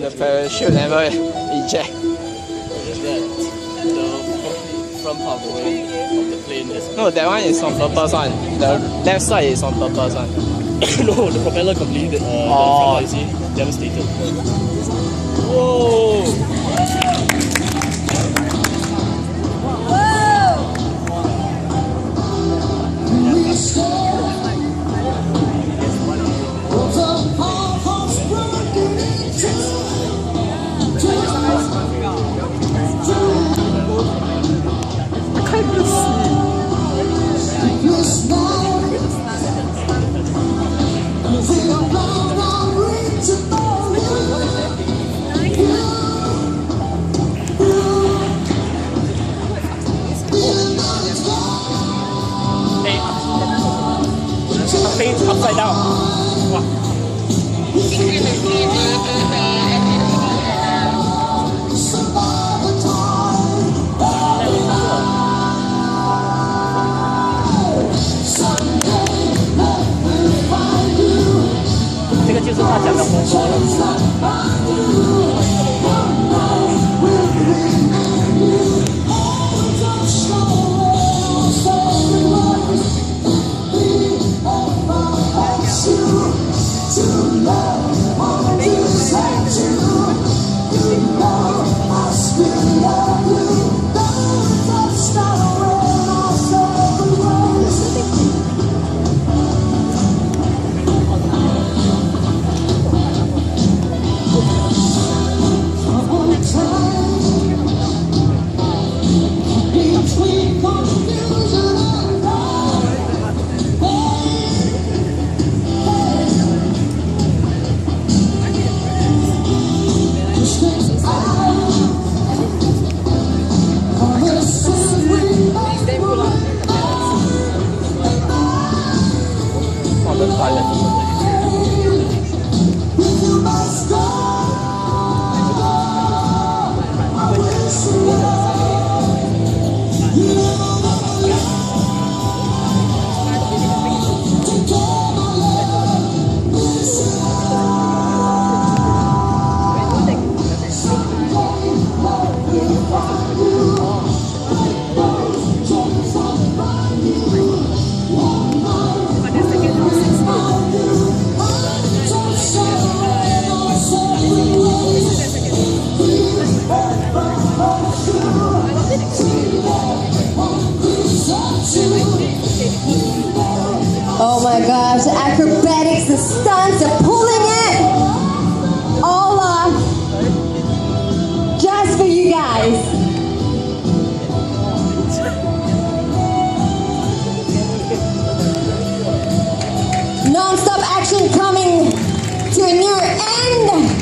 The parachute never eject. The front part of the wing of the plane is... No, that one is on purpose one. The left side is on purpose one. No, the propeller completely, Oh. the front part, you see, devastated. Whoa! Upside down. Wow. 这个就是他讲的红魔了。Oh my gosh, the acrobatics, the stunts, they're pulling it all off just for you guys. Non-stop action coming to a near end.